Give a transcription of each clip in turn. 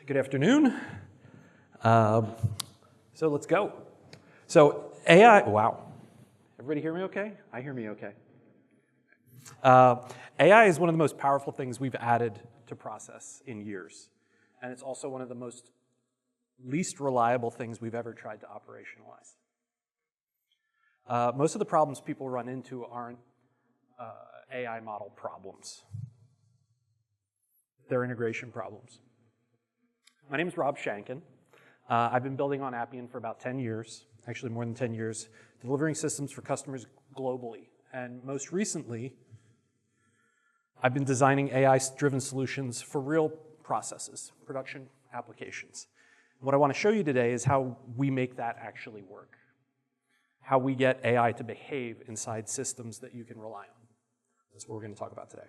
Good afternoon. So let's go. So AI, wow. Everybody hear me okay? I hear me okay. AI is one of the most powerful things we've added to process in years. And it's also one of the most least reliable things we've ever tried to operationalize. Most of the problems people run into aren't AI model problems. They're integration problems. My name is Rob Shankin. I've been building on Appian for about 10 years, actually more than 10 years, delivering systems for customers globally. And most recently, I've been designing AI-driven solutions for real processes, production applications. What I want to show you today is how we make that actually work, how we get AI to behave inside systems that you can rely on. That's what we're going to talk about today.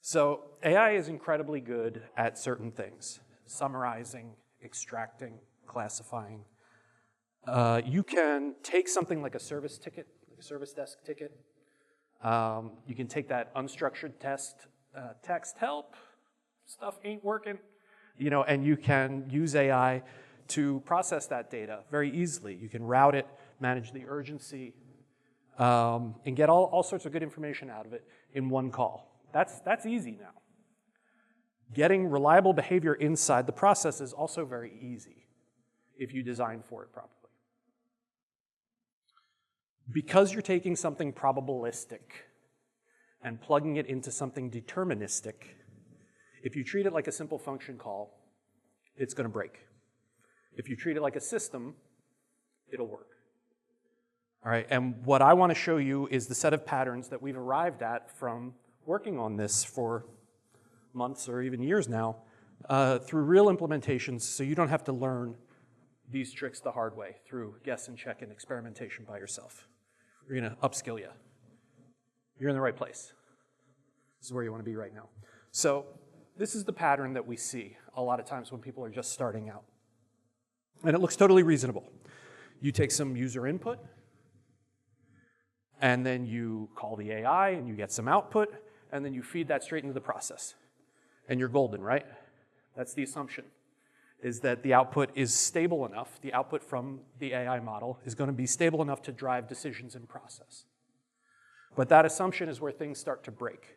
So AI is incredibly good at certain things: summarizing, extracting, classifying. You can take something like a service ticket, like a service desk ticket. You can take that unstructured text help, stuff ain't working, and you can use AI to process that data very easily. You can route it, manage the urgency, and get all sorts of good information out of it in one call. That's easy now. Getting reliable behavior inside the process is also very easy if you design for it properly. Because you're taking something probabilistic and plugging it into something deterministic, if you treat it like a simple function call, it's going to break. If you treat it like a system, it'll work. All right, and what I want to show you is the set of patterns that we've arrived at from working on this for months or even years now through real implementations, so you don't have to learn these tricks the hard way through guess and check and experimentation by yourself. We're going to upskill you. You're in the right place. This is where you want to be right now. So this is the pattern that we see a lot of times when people are just starting out. And it looks totally reasonable. You take some user input, and then you call the AI, and you get some output, and then you feed that straight into the process. And you're golden, right? That's the assumption, is that the output is stable enough, the output from the AI model is going to be stable enough to drive decisions in process. But that assumption is where things start to break,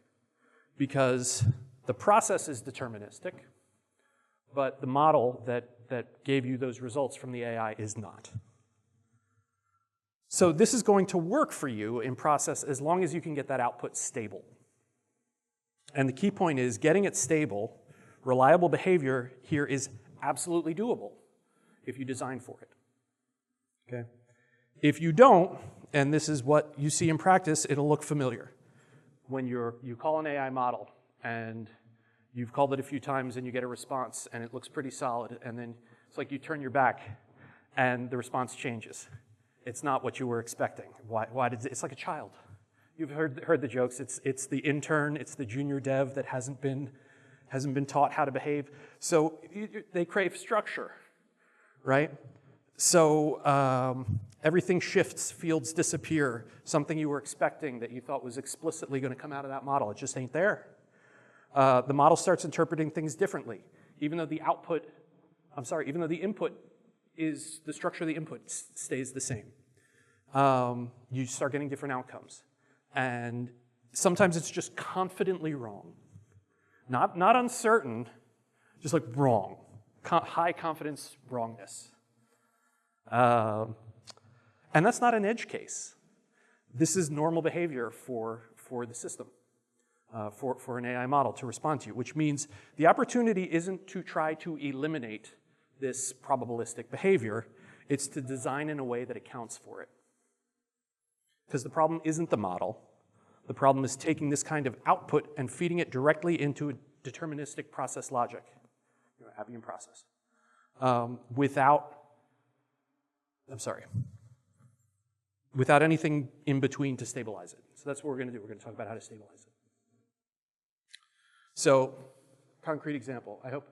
because the process is deterministic, but the model that gave you those results from the AI is not. So this is going to work for you in process as long as you can get that output stable. And the key point is getting it stable, reliable behavior here is absolutely doable if you design for it. Okay? If you don't, and this is what you see in practice, it'll look familiar. When you call an AI model and you've called it a few times and you get a response and it looks pretty solid, and then it's like you turn your back and the response changes. It's not what you were expecting. Why did it's like a child. You've heard the jokes. It's the intern, it's the junior dev that hasn't been taught how to behave. So they crave structure, right? So everything shifts, fields disappear. Something you were expecting that you thought was explicitly going to come out of that model, it just ain't there. The model starts interpreting things differently, even though the input is, the structure of the input stays the same. You start getting different outcomes. And sometimes it's just confidently wrong. Not uncertain, just like wrong. High confidence wrongness. And that's not an edge case. This is normal behavior for the system, for an AI model to respond to you, which means the opportunity isn't to try to eliminate this probabilistic behavior, it's to design in a way that accounts for it. Because the problem isn't the model. The problem is taking this kind of output and feeding it directly into a deterministic process logic, Appian process, without anything in between to stabilize it. So that's what we're going to do. We're going to talk about how to stabilize it. So, concrete example. I hope.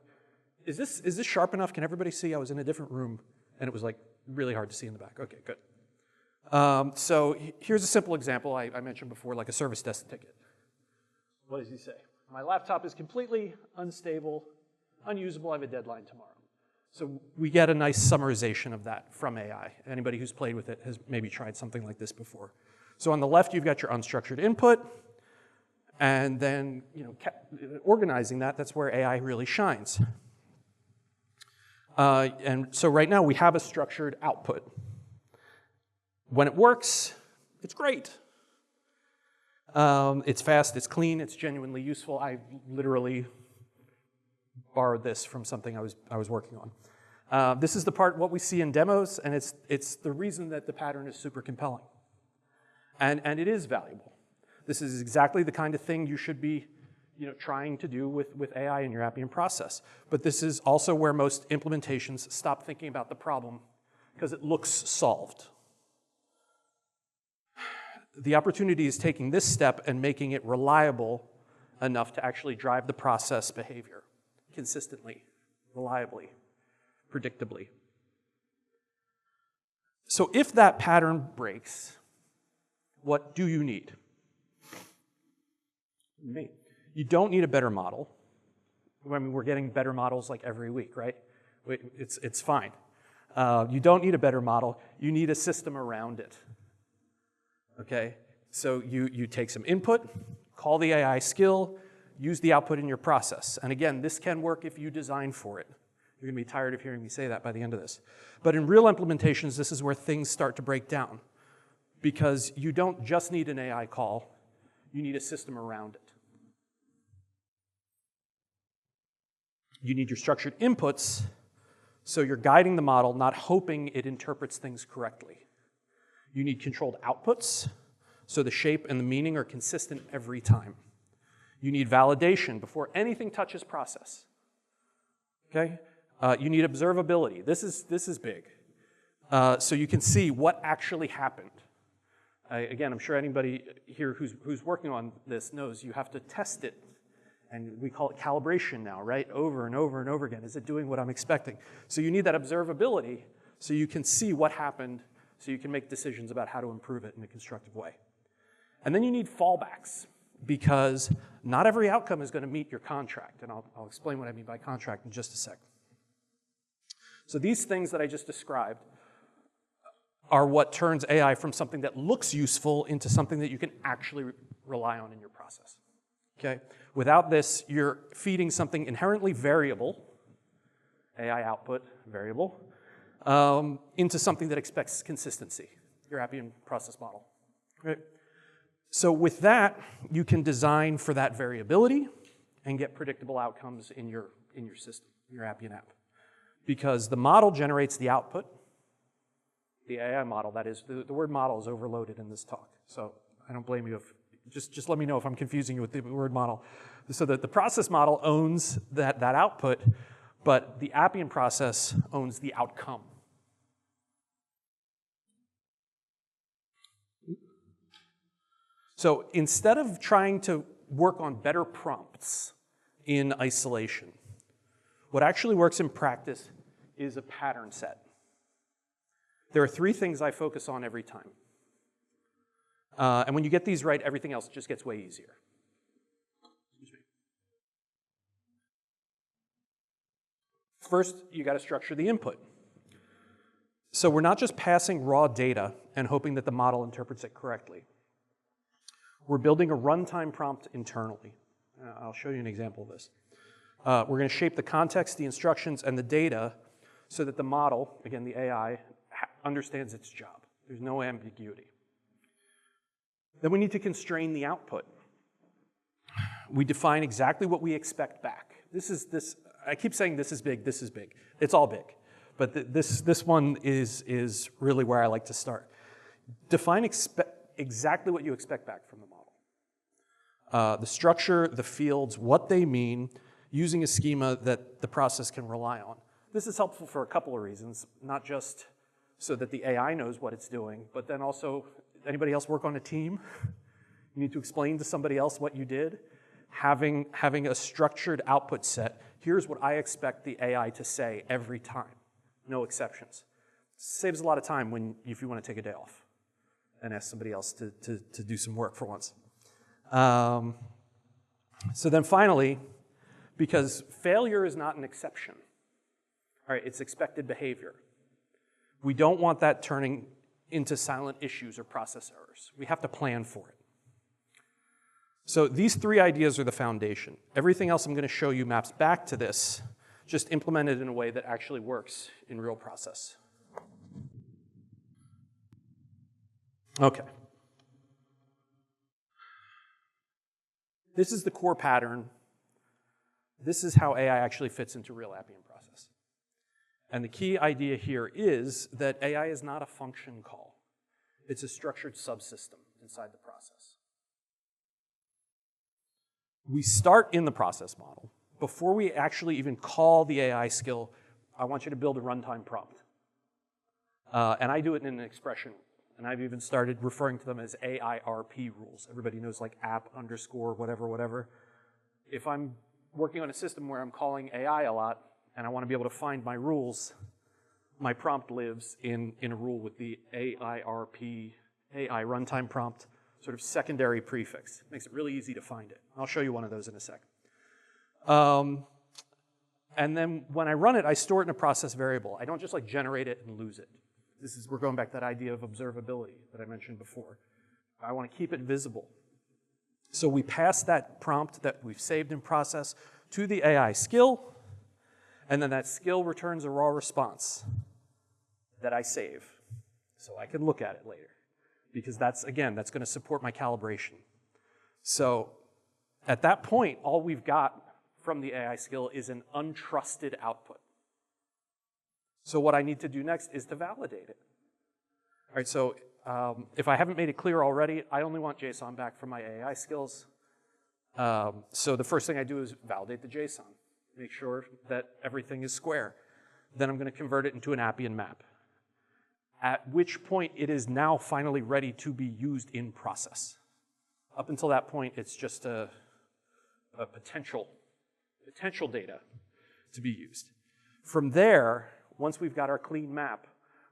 Is this sharp enough? Can everybody see? I was in a different room, and it was like really hard to see in the back. Okay, good. So here's a simple example I mentioned before, like a service desk ticket. What does he say? My laptop is completely unstable. unusable, I have a deadline tomorrow. So we get a nice summarization of that from AI. Anybody who's played with it has maybe tried something like this before. So on the left, you've got your unstructured input, and then organizing that, that's where AI really shines. And so right now, we have a structured output. When it works, it's great. It's fast, it's clean, it's genuinely useful. I literally borrowed this from something I was working on. This is the part, what we see in demos, and it's the reason that the pattern is super compelling. And it is valuable. This is exactly the kind of thing you should be trying to do with AI in your Appian process. But this is also where most implementations stop thinking about the problem because it looks solved. The opportunity is taking this step and making it reliable enough to actually drive the process behavior consistently, reliably, predictably. So if that pattern breaks, what do you need? You don't need a better model. I mean, we're getting better models like every week, right? It's fine. You don't need a better model. You need a system around it. Okay? So you take some input, call the AI skill, use the output in your process. And again, this can work if you design for it. You're going to be tired of hearing me say that by the end of this. But in real implementations, this is where things start to break down. Because you don't just need an AI call, you need a system around it. You need your structured inputs, so you're guiding the model, not hoping it interprets things correctly. You need controlled outputs, so the shape and the meaning are consistent every time. You need validation before anything touches process. Okay? You need observability. This is big. So you can see what actually happened. Again, I'm sure anybody here who's working on this knows you have to test it. And we call it calibration now, right? Over and over and over again. Is it doing what I'm expecting? So you need that observability so you can see what happened, so you can make decisions about how to improve it in a constructive way. And then you need fallbacks, because not every outcome is going to meet your contract. And I'll explain what I mean by contract in just a sec. So these things that I just described are what turns AI from something that looks useful into something that you can actually rely on in your process. Okay? Without this, you're feeding something inherently variable, AI output variable, into something that expects consistency, your Appian process model. Right? So with that, you can design for that variability and get predictable outcomes in your system, your Appian app. Because the model generates the output, the AI model, that is, the word model is overloaded in this talk. So I don't blame you if, just let me know if I'm confusing you with the word model. So that the process model owns that output, but the Appian process owns the outcome. So instead of trying to work on better prompts in isolation, what actually works in practice is a pattern set. There are 3 things I focus on every time. And when you get these right, everything else just gets way easier. First, you got to structure the input. So we're not just passing raw data and hoping that the model interprets it correctly. We're building a runtime prompt internally. I'll show you an example of this. We're going to shape the context, the instructions, and the data so that the model, again, the AI, understands its job. There's no ambiguity. Then we need to constrain the output. We define exactly what we expect back. I keep saying this is big, this is big. It's all big. But this one is really where I like to start. Define exactly what you expect back from the model. The structure, the fields, what they mean, using a schema that the process can rely on. This is helpful for a couple of reasons, not just so that the AI knows what it's doing, but then also, anybody else work on a team? You need to explain to somebody else what you did. Having a structured output set, here's what I expect the AI to say every time, no exceptions. Saves a lot of time if you want to take a day off and ask somebody else to do some work for once. So then finally, because failure is not an exception. All right, it's expected behavior. We don't want that turning into silent issues or process errors. We have to plan for it. So these three ideas are the foundation. Everything else I'm going to show you maps back to this, just implemented in a way that actually works in real process. Okay. This is the core pattern. This is how AI actually fits into real Appian process. And the key idea here is that AI is not a function call. It's a structured subsystem inside the process. We start in the process model. Before we actually even call the AI skill, I want you to build a runtime prompt. And I do it in an expression. And I've even started referring to them as AIRP rules. Everybody knows like app underscore whatever, whatever. If I'm working on a system where I'm calling AI a lot and I want to be able to find my rules, my prompt lives in a rule with the AIRP, AI runtime prompt, sort of secondary prefix. Makes it really easy to find it. I'll show you one of those in a second. And then when I run it, I store it in a process variable. I don't just like generate it and lose it. We're going back to that idea of observability that I mentioned before. I want to keep it visible. So we pass that prompt that we've saved in process to the AI skill, and then that skill returns a raw response that I save so I can look at it later. Because that's going to support my calibration. So at that point, all we've got from the AI skill is an untrusted output. So what I need to do next is to validate it. All right, so if I haven't made it clear already, I only want JSON back from my AI skills. So the first thing I do is validate the JSON. Make sure that everything is square. Then I'm going to convert it into an Appian map, at which point it is now finally ready to be used in process. Up until that point, it's just a potential data to be used. From there, once we've got our clean map,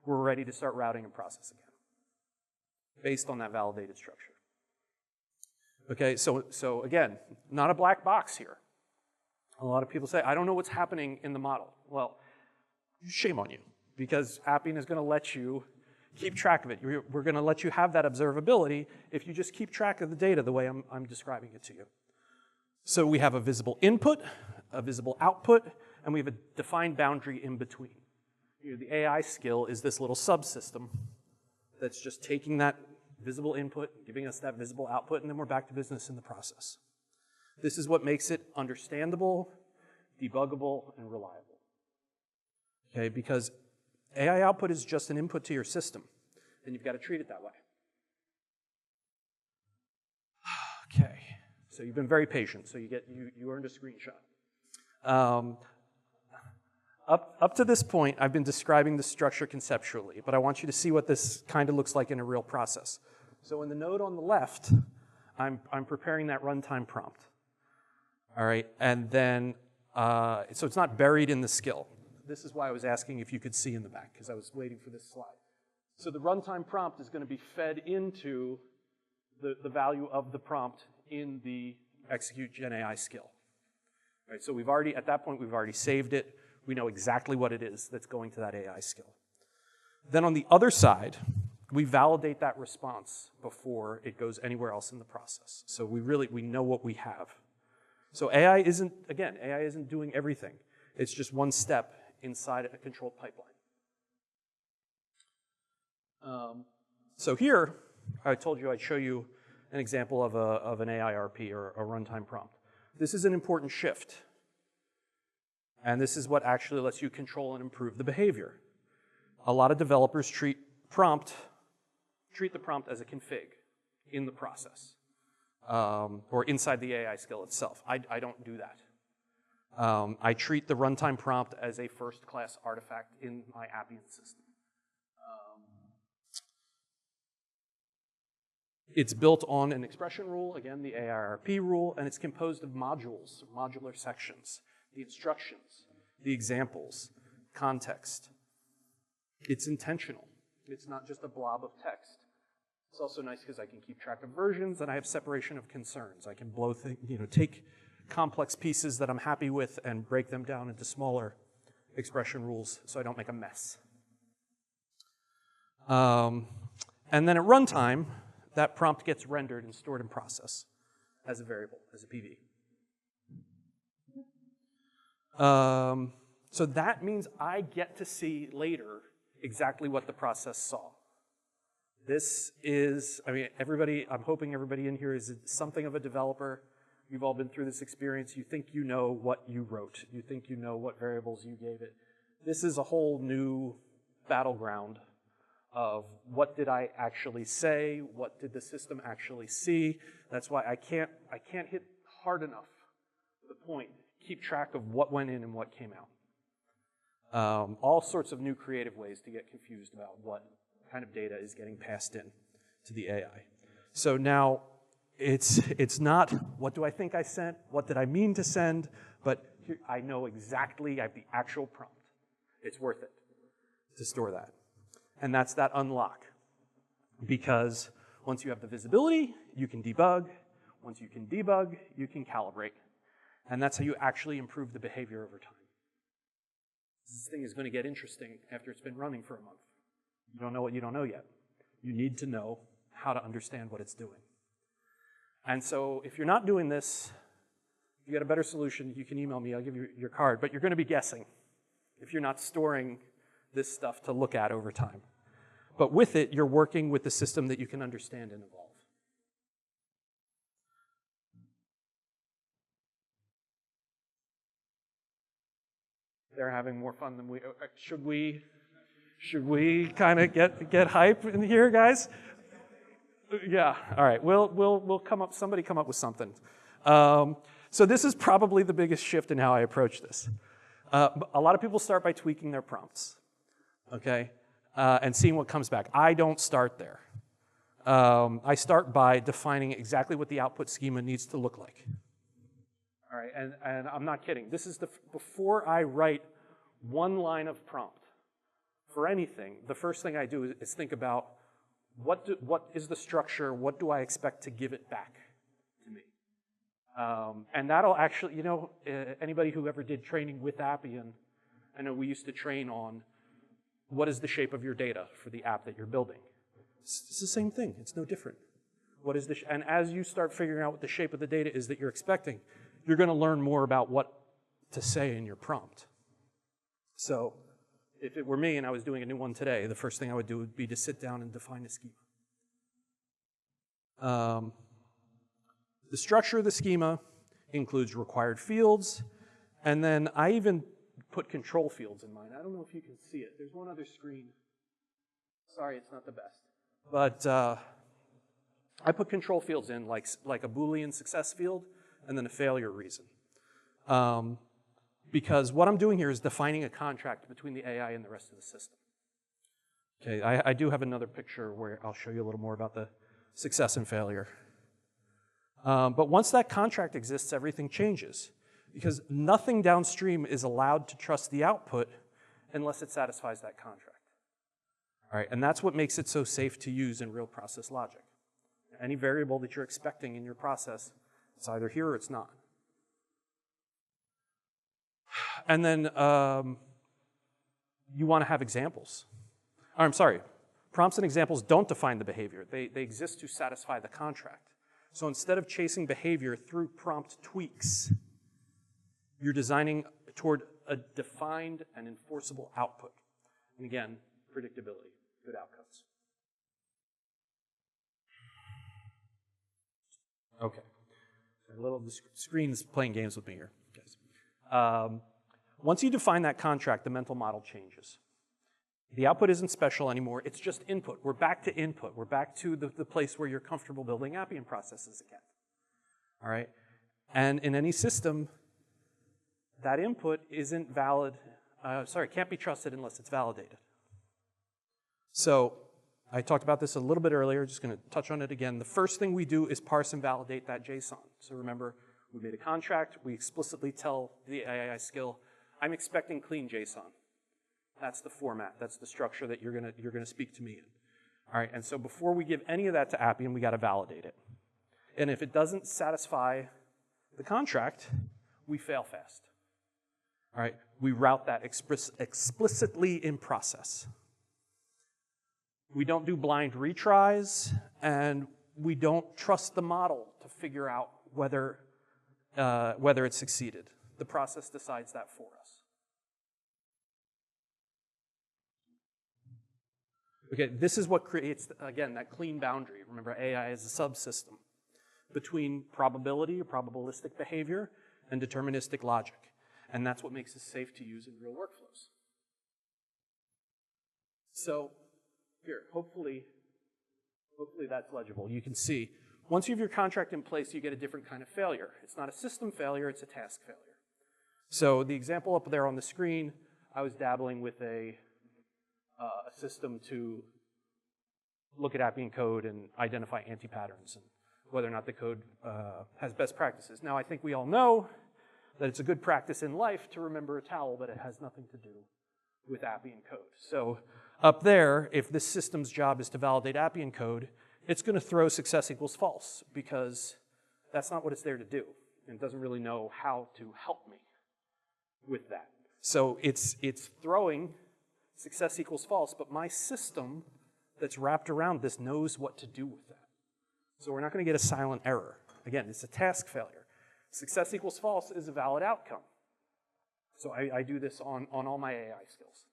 we're ready to start routing and process again, based on that validated structure. Okay, so again, not a black box here. A lot of people say, I don't know what's happening in the model. Well, shame on you, because Appian is going to let you keep track of it. We're going to let you have that observability if you just keep track of the data the way I'm describing it to you. So we have a visible input, a visible output, and we have a defined boundary in between. The AI skill is this little subsystem that's just taking that visible input, giving us that visible output, and then we're back to business in the process. This is what makes it understandable, debuggable, and reliable. Okay, because AI output is just an input to your system, and you've got to treat it that way. Okay, so you've been very patient, so you earned a screenshot. Up to this point, I've been describing the structure conceptually, but I want you to see what this kind of looks like in a real process. So in the node on the left, I'm preparing that runtime prompt. All right, and then, so it's not buried in the skill. This is why I was asking if you could see in the back, because I was waiting for this slide. So the runtime prompt is going to be fed into the value of the prompt in the execute Gen AI skill. All right, so we've already, at that point, we've already saved it. We know exactly what it is that's going to that AI skill. Then on the other side, we validate that response before it goes anywhere else in the process. So we know what we have. So AI isn't doing everything. It's just one step inside a controlled pipeline. So here, I told you I'd show you an example of an AIRP or a runtime prompt. This is an important shift. And this is what actually lets you control and improve the behavior. A lot of developers treat the prompt as a config in the process, or inside the AI skill itself. I don't do that. I treat the runtime prompt as a first-class artifact in my Appian system. It's built on an expression rule, again, the AIRP rule, and it's composed of modules, modular sections. The instructions, the examples, context. It's intentional. It's not just a blob of text. It's also nice because I can keep track of versions and I have separation of concerns. I can take complex pieces that I'm happy with and break them down into smaller expression rules so I don't make a mess. And then at runtime, that prompt gets rendered and stored in process as a variable, as a PV. So that means I get to see later exactly what the process saw. This is, I mean, everybody, I'm hoping everybody in here is something of a developer. You've all been through this experience. You think you know what you wrote. You think you know what variables you gave it. This is a whole new battleground of what did I actually say, what did the system actually see. That's why I can't hit hard enough the point, keep track of what went in and what came out. All sorts of new creative ways to get confused about what kind of data is getting passed in to the AI. So now it's not what do I think I sent, what did I mean to send, but here, I know exactly, I have the actual prompt. It's worth it to store that. And that's that unlock. Because once you have the visibility, you can debug. Once you can debug, you can calibrate. And that's how you actually improve the behavior over time. This thing is going to get interesting after it's been running for a month. You don't know what you don't know yet. You need to know how to understand what it's doing. And so if you're not doing this, if you got a better solution, you can email me, I'll give you your card, but you're going to be guessing if you're not storing this stuff to look at over time. But with it, you're working with the system that you can understand and evolve. They're having more fun than we. Should we kind of get hype in here, guys? Yeah. All right. We'll come up. Somebody come up with something. So this is probably the biggest shift in how I approach this. A lot of people start by tweaking their prompts, okay, and seeing what comes back. I don't start there. I start by defining exactly what the output schema needs to look like. All right, and I'm not kidding. This is before I write one line of prompt for anything, the first thing I do is think about what is the structure, what do I expect to give it back to me? And that'll actually, anybody who ever did training with Appian, I know we used to train on what is the shape of your data for the app that you're building. It's the same thing. It's no different. What is and as you start figuring out what the shape of the data is that you're expecting, you're going to learn more about what to say in your prompt. So if it were me and I was doing a new one today, the first thing I would do would be to sit down and define a schema. The structure of the schema includes required fields, and then I even put control fields in mine. I don't know if you can see it. There's one other screen. Sorry, it's not the best. But I put control fields in like a Boolean success field and then a failure reason. Because what I'm doing here is defining a contract between the AI and the rest of the system. Okay, I do have another picture where I'll show you a little more about the success and failure. But once that contract exists, everything changes. Because nothing downstream is allowed to trust the output unless it satisfies that contract. All right, and that's what makes it so safe to use in real process logic. Any variable that you're expecting in your process, it's either here or it's not. And then you want to have examples. I'm sorry, prompts and examples don't define the behavior. They exist to satisfy the contract. So instead of chasing behavior through prompt tweaks, you're designing toward a defined and enforceable output. And again, predictability, good outcomes. Okay. The screen's playing games with me here, guys. Once you define that contract, the mental model changes. The output isn't special anymore. It's just input. We're back to input. We're back to the place where you're comfortable building Appian processes again. All right? And in any system, that input isn't valid. Can't be trusted unless it's validated. So I talked about this a little bit earlier. Just going to touch on it again. The first thing we do is parse and validate that JSON. So remember, we made a contract. We explicitly tell the AI skill, I'm expecting clean JSON. That's the format. That's the structure that you're gonna speak to me in. All right. And so before we give any of that to Appian, we got to validate it. And if it doesn't satisfy the contract, we fail fast. All right, we route that explicitly in process. We don't do blind retries, and we don't trust the model to figure out whether it succeeded. The process decides that for us. Okay, this is what creates, again, that clean boundary. Remember, AI is a subsystem between probability or probabilistic behavior and deterministic logic. And that's what makes it safe to use in real workflows. So here, hopefully that's legible. You can see, once you have your contract in place, you get a different kind of failure. It's not a system failure, it's a task failure. So the example up there on the screen, I was dabbling with a system to look at Appian code and identify anti-patterns and whether or not the code has best practices. Now, I think we all know that it's a good practice in life to remember a towel, but it has nothing to do with Appian code. So up there, if this system's job is to validate Appian code, it's going to throw success equals false because that's not what it's there to do. And it doesn't really know how to help me with that. So it's throwing success equals false, but my system that's wrapped around this knows what to do with that. So we're not going to get a silent error. Again, it's a task failure. Success equals false is a valid outcome. So I do this on all my AI skills.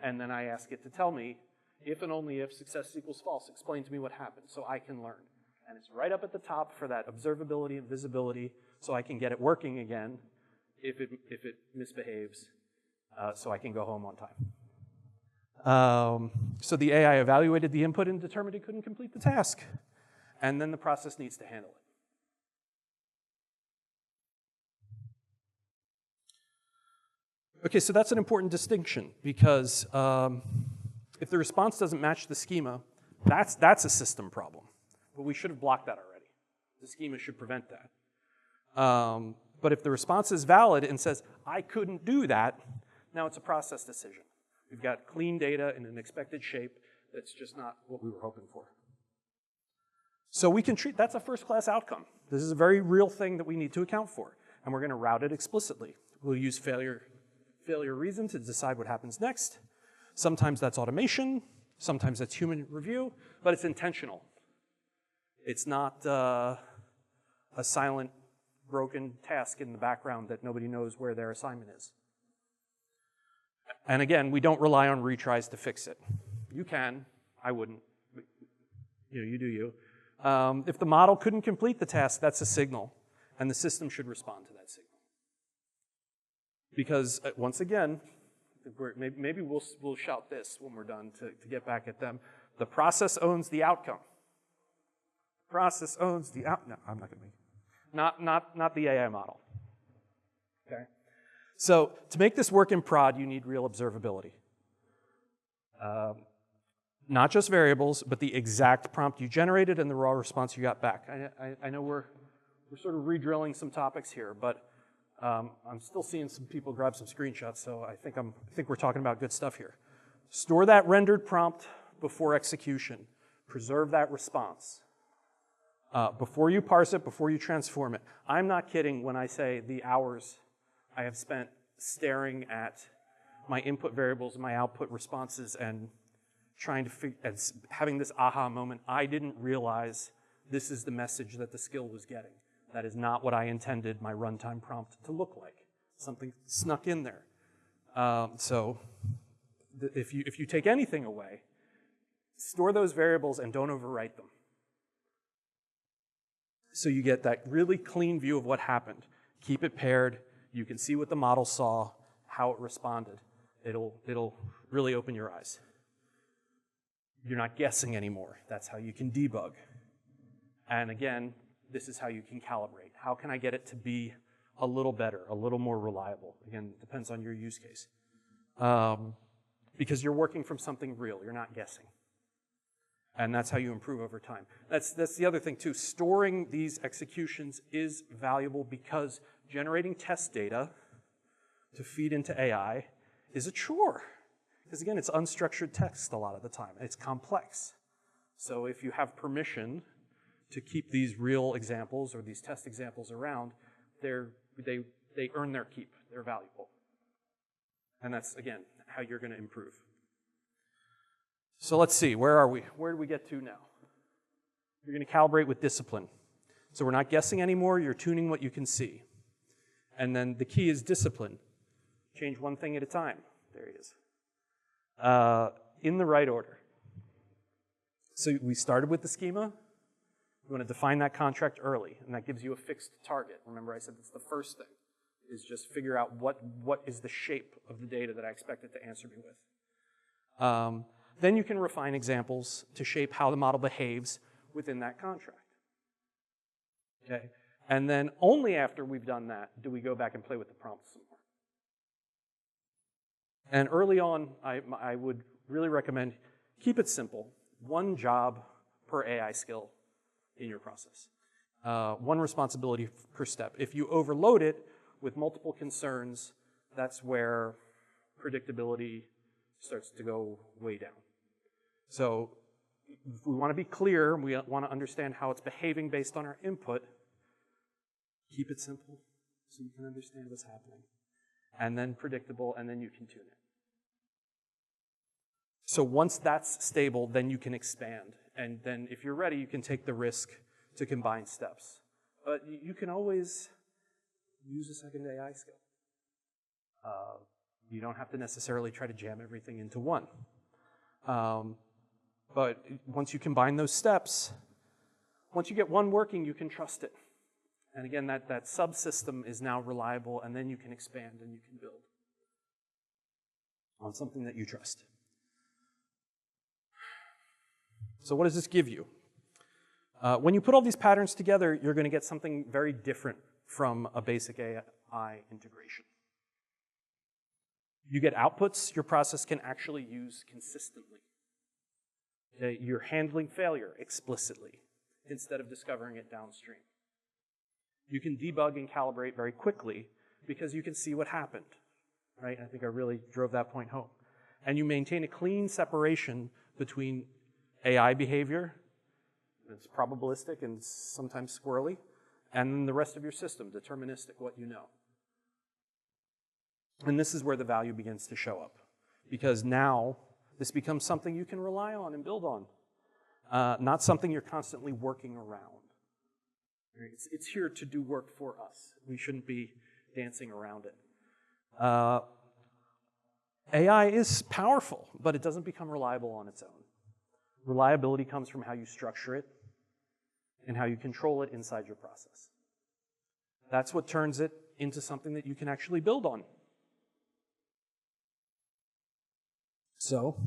And then I ask it to tell me, if and only if success equals false, explain to me what happened so I can learn. And it's right up at the top for that observability and visibility so I can get it working again if it misbehaves so I can go home on time. So the AI evaluated the input and determined it couldn't complete the task. And then the process needs to handle it. Okay, so that's an important distinction because if the response doesn't match the schema, that's a system problem. But we should have blocked that already. The schema should prevent that. But if the response is valid and says, I couldn't do that, now it's a process decision. We've got clean data in an expected shape that's just not what we were hoping for. So we can treat, that's a first-class outcome. This is a very real thing that we need to account for, and we're going to route it explicitly. We'll use failure reason to decide what happens next. Sometimes that's automation, sometimes that's human review, but it's intentional. It's not a silent, broken task in the background that nobody knows where their assignment is. And again, we don't rely on retries to fix it. You can, I wouldn't. You do you. If the model couldn't complete the task, that's a signal, and the system should respond to that signal. Because, once again, maybe we'll shout this when we're done to get back at them. The process owns the outcome. Process owns the outcome. No, I'm not going to make it. Not the AI model. Okay? So, to make this work in prod, you need real observability. Not just variables, but the exact prompt you generated and the raw response you got back. I know we're sort of re-drilling some topics here, but I'm still seeing some people grab some screenshots, so I think we're talking about good stuff here. Store that rendered prompt before execution. Preserve that response. Before you parse it, before you transform it. I'm not kidding when I say the hours I have spent staring at my input variables and my output responses and trying to having this aha moment. I didn't realize this is the message that the skill was getting. That is not what I intended my runtime prompt to look like. Something snuck in there. So if you take anything away, store those variables and don't overwrite them. So you get that really clean view of what happened. Keep it paired. You can see what the model saw, how it responded. It'll really open your eyes. You're not guessing anymore. That's how you can debug. And again, this is how you can calibrate. How can I get it to be a little better, a little more reliable? Again, it depends on your use case. Because you're working from something real. You're not guessing. And that's how you improve over time. That's the other thing, too. Storing these executions is valuable because generating test data to feed into AI is a chore. Because again, it's unstructured text a lot of the time. It's complex. So if you have permission to keep these real examples or these test examples around, they earn their keep. They're valuable. And that's, again, how you're going to improve. So let's see, where are we? Where do we get to now? You're going to calibrate with discipline. So we're not guessing anymore, you're tuning what you can see. And then the key is discipline. Change one thing at a time. There he is. In the right order. So we started with the schema. You want to define that contract early, and that gives you a fixed target. Remember I said that's the first thing, is just figure out what is the shape of the data that I expect it to answer me with. Then you can refine examples to shape how the model behaves within that contract. Okay? And then only after we've done that do we go back and play with the prompts some more. And early on, I would really recommend keep it simple. One job per AI skill in your process. One responsibility per step. If you overload it with multiple concerns, that's where predictability starts to go way down. So if we want to be clear, we want to understand how it's behaving based on our input, keep it simple so you can understand what's happening. And then predictable, and then you can tune it. So once that's stable, then you can expand. And then if you're ready, you can take the risk to combine steps. But you can always use a second AI skill. You don't have to necessarily try to jam everything into one. But once you combine those steps, once you get one working, you can trust it. And again, that subsystem is now reliable, and then you can expand and you can build on something that you trust. So what does this give you? When you put all these patterns together, you're going to get something very different from a basic AI integration. You get outputs your process can actually use consistently. You're handling failure explicitly instead of discovering it downstream. You can debug and calibrate very quickly because you can see what happened, right? I think I really drove that point home. And you maintain a clean separation between AI behavior, it's probabilistic and sometimes squirrely, and then the rest of your system, deterministic, what you know. And this is where the value begins to show up, because now this becomes something you can rely on and build on, not something you're constantly working around. It's here to do work for us. We shouldn't be dancing around it. AI is powerful, but it doesn't become reliable on its own. Reliability comes from how you structure it and how you control it inside your process. That's what turns it into something that you can actually build on. So,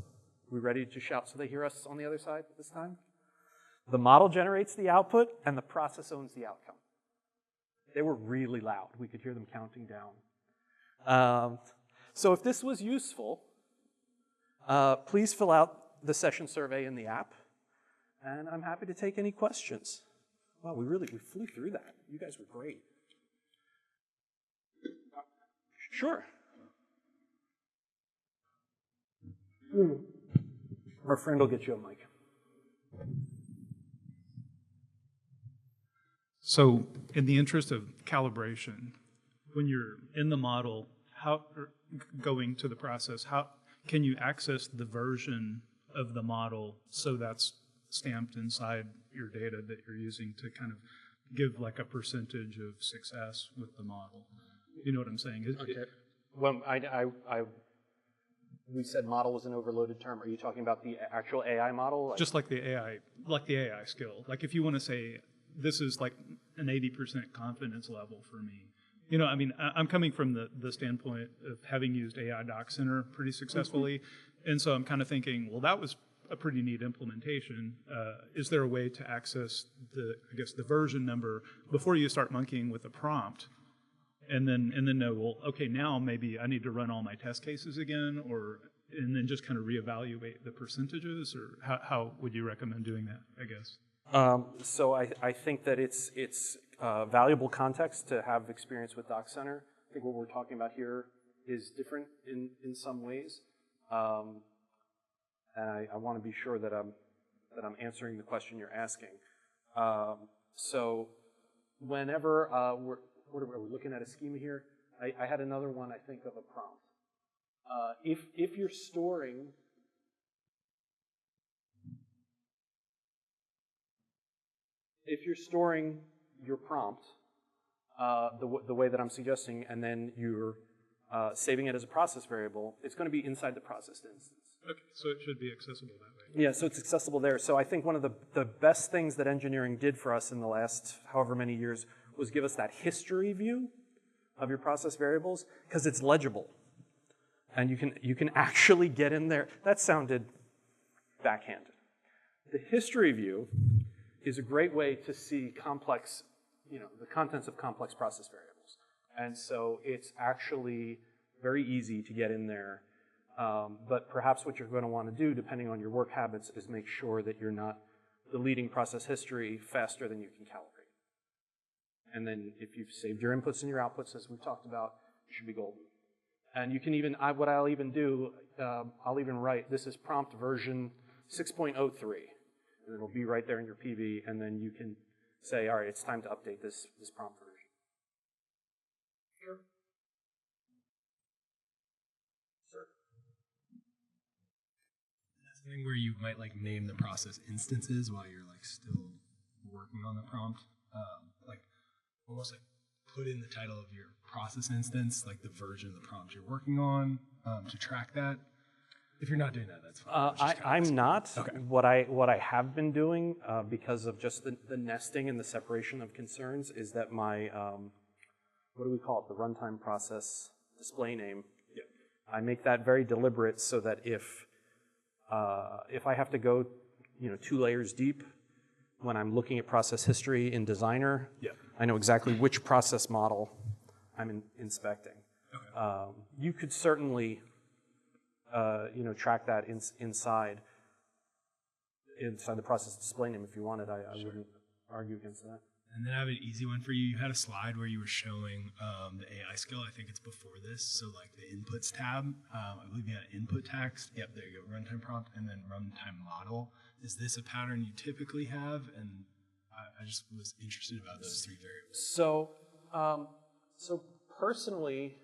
we ready to shout so they hear us on the other side this time? The model generates the output, and the process owns the outcome. They were really loud. We could hear them counting down. So if this was useful, please fill out the session survey in the app, and I'm happy to take any questions. Wow, we flew through that. You guys were great. Sure. Our friend will get you a mic. So, in the interest of calibration, when you're in the model, going to the process, how can you access the version of the model so that's stamped inside your data that you're using to kind of give like a percentage of success with the model? You know what I'm saying? Okay. Well, we said model was an overloaded term. Are you talking about the actual AI model? Just like the AI skill. Like if you want to say, this is like an 80% confidence level for me. You know, I mean, I'm coming from the standpoint of having used AI Doc Center pretty successfully. And so I'm kind of thinking, well, that was a pretty neat implementation. Is there a way to access the version number before you start monkeying with the prompt? And then know, well, okay, now maybe I need to run all my test cases again, and then just kind of reevaluate the percentages, or how would you recommend doing that, I guess? So I think that it's valuable context to have experience with Doc Center. I think what we're talking about here is different in some ways, and I want to be sure that I'm answering the question you're asking. So whenever we're looking at a schema here, I had another one, I think, of a prompt. If you're storing your prompt the way that I'm suggesting, and then you're saving it as a process variable, it's going to be inside the processed instance. Okay, so it should be accessible that way. Yeah, so it's accessible there. So I think one of the best things that engineering did for us in the last however many years was give us that history view of your process variables, because it's legible. And you can actually get in there. That sounded backhanded. The history view is a great way to see complex, the contents of complex process variables. And so it's actually very easy to get in there. But perhaps what you're going to want to do, depending on your work habits, is make sure that you're not deleting process history faster than you can calibrate. And then if you've saved your inputs and your outputs, as we've talked about, you should be golden. And you can even, what I'll even do, I'll even write, this is prompt version 6.03. And it'll be right there in your PV, and then you can say, all right, it's time to update this prompt version. Sure. Sure. That's the thing where you might like name the process instances while you're like still working on the prompt. Like almost like put in the title of your process instance, like the version of the prompt you're working on, to track that. If you're not doing that, that's fine. I'm not. Okay. What I have been doing, because of just the nesting and the separation of concerns, is that my, what do we call it, the runtime process display name, yeah. I make that very deliberate so that if I have to go 2 layers deep when I'm looking at process history in Designer, Yeah. I know exactly which process model I'm inspecting. Okay. You could certainly track that inside the process display name if you wanted. I Sure. wouldn't argue against that. And then I have an easy one for you. You had a slide where you were showing the AI skill. I think it's before this. So like the inputs tab, I believe you had input text. Yep, there you go. Runtime prompt and then runtime model. Is this a pattern you typically have? And I just was interested about those 3 variables. So personally,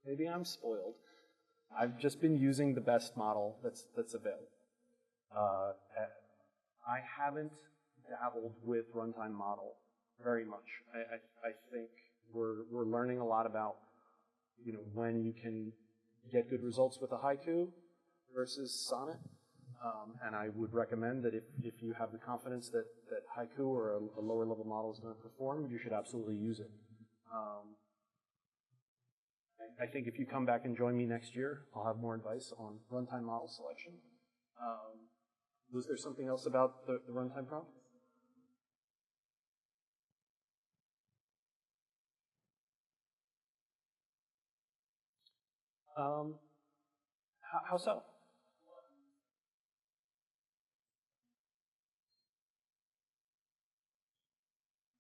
maybe I'm spoiled. I've just been using the best model that's available. I haven't dabbled with runtime model very much. I think we're learning a lot about when you can get good results with a haiku versus sonnet. And I would recommend that if you have the confidence that haiku or a lower level model is going to perform, you should absolutely use it. I think if you come back and join me next year, I'll have more advice on runtime model selection. Was there something else about the runtime prompt? How so?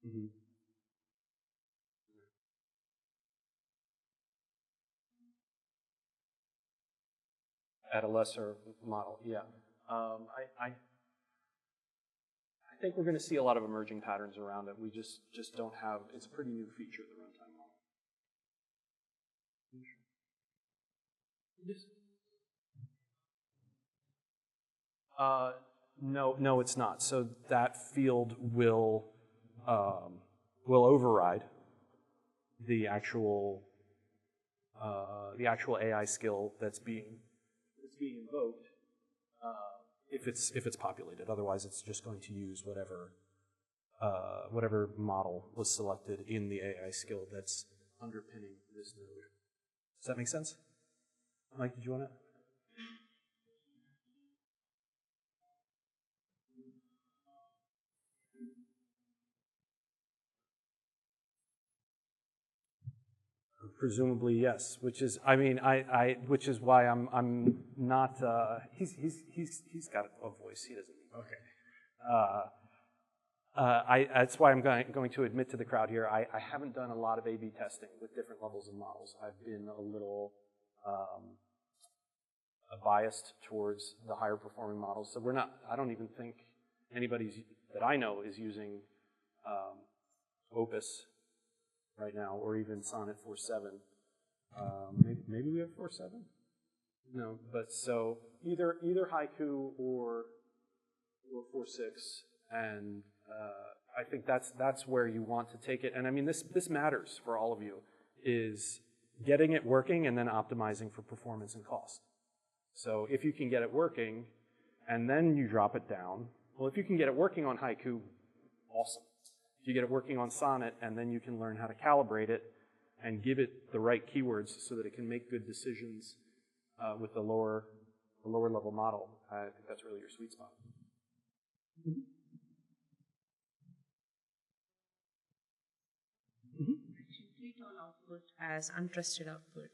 Mm-hmm. At a lesser model, yeah. I think we're going to see a lot of emerging patterns around it. We just don't have. It's a pretty new feature, the runtime model. Yes. No, it's not. So that field will override the actual AI skill that's being invoked if it's populated. Otherwise, it's just going to use whatever model was selected in the AI skill that's underpinning this node. Does that make sense? Mike, did you want to? Presumably, yes. Which is, which is why I'm not. He's got a voice. He doesn't. Okay. That's why I'm going to admit to the crowd here. I haven't done a lot of A/B testing with different levels of models. I've been a little biased towards the higher performing models. So we're not. I don't even think anybody's that I know is using Opus right now, or even Sonnet 4.7. Maybe we have 4.7? No, but so either Haiku or 4.6, and I think that's where you want to take it. And I mean, this matters for all of you, is getting it working and then optimizing for performance and cost. So if you can get it working and then you drop it down, well, if you can get it working on Haiku, awesome. If you get it working on Sonnet and then you can learn how to calibrate it and give it the right keywords so that it can make good decisions with the lower level model, I think that's really your sweet spot. Mm-hmm. Mm-hmm. Treat all output as untrusted output.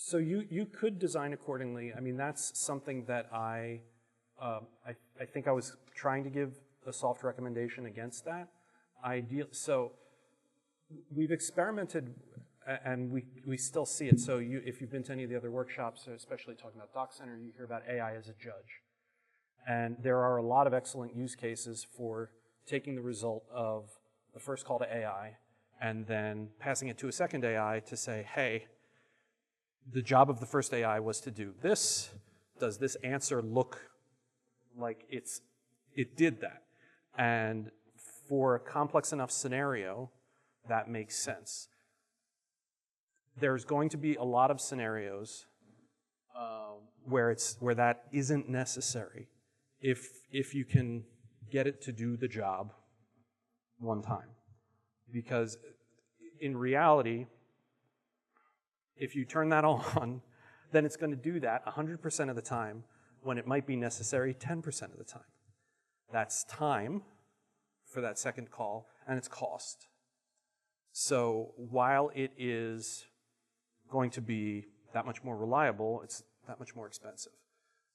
So you could design accordingly. I mean, that's something that I think I was trying to give a soft recommendation against that. So we've experimented, and we still see it. So if you've been to any of the other workshops, especially talking about Doc Center, you hear about AI as a judge. And there are a lot of excellent use cases for taking the result of the first call to AI and then passing it to a second AI to say, hey, the job of the first AI was to do this. Does this answer look like it did that? And for a complex enough scenario, that makes sense. There's going to be a lot of scenarios where that isn't necessary if you can get it to do the job one time. Because in reality, if you turn that on, then it's going to do that 100% of the time when it might be necessary 10% of the time. That's time for that second call, and it's cost. So while it is going to be that much more reliable, it's that much more expensive.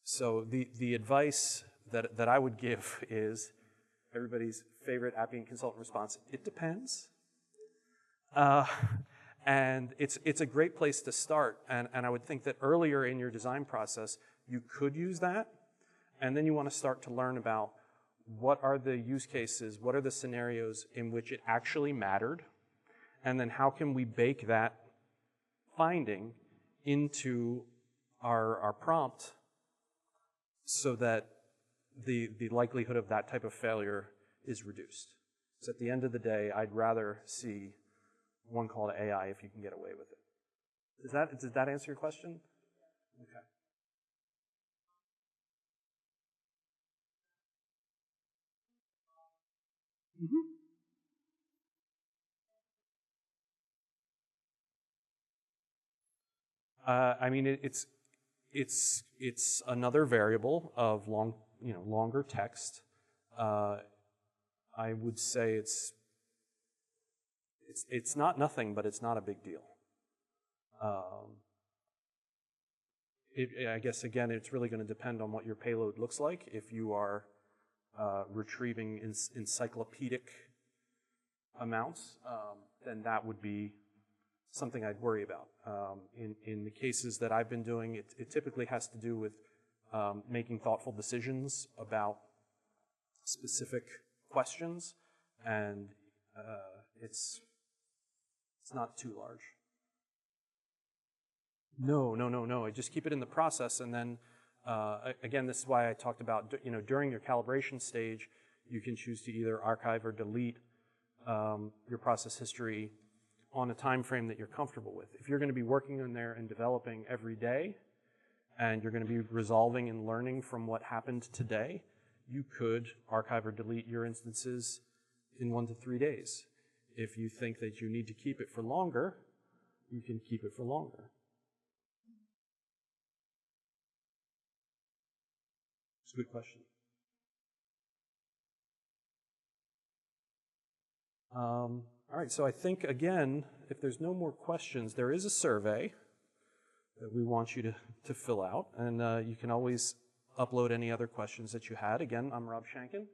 So the advice that I would give is everybody's favorite Appian consultant response: it depends. And it's a great place to start. And I would think that earlier in your design process, you could use that. And then you want to start to learn about what are the use cases, what are the scenarios in which it actually mattered, and then how can we bake that finding into our prompt so that the likelihood of that type of failure is reduced. So at the end of the day, I'd rather see one call to AI if you can get away with it. Does that answer your question? Okay. Mm-hmm. I mean, it's another variable of longer text. I would say it's not nothing, but it's not a big deal. I guess, again, it's really going to depend on what your payload looks like. If you are retrieving encyclopedic amounts, then that would be something I'd worry about. In the cases that I've been doing, it typically has to do with making thoughtful decisions about specific questions, and it's not too large. No. I just keep it in the process, and then again, this is why I talked about during your calibration stage, you can choose to either archive or delete your process history on a time frame that you're comfortable with. If you're going to be working on there and developing every day, and you're going to be resolving and learning from what happened today, you could archive or delete your instances in 1 to 3 days. If you think that you need to keep it for longer, you can keep it for longer. It's a good question. All right, so I think, again, if there's no more questions, there is a survey that we want you to fill out. And you can always upload any other questions that you had. Again, I'm Rob Shankin.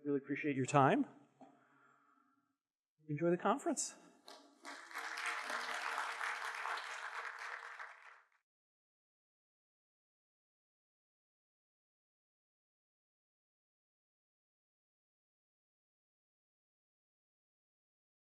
Really appreciate your time. Enjoy the conference.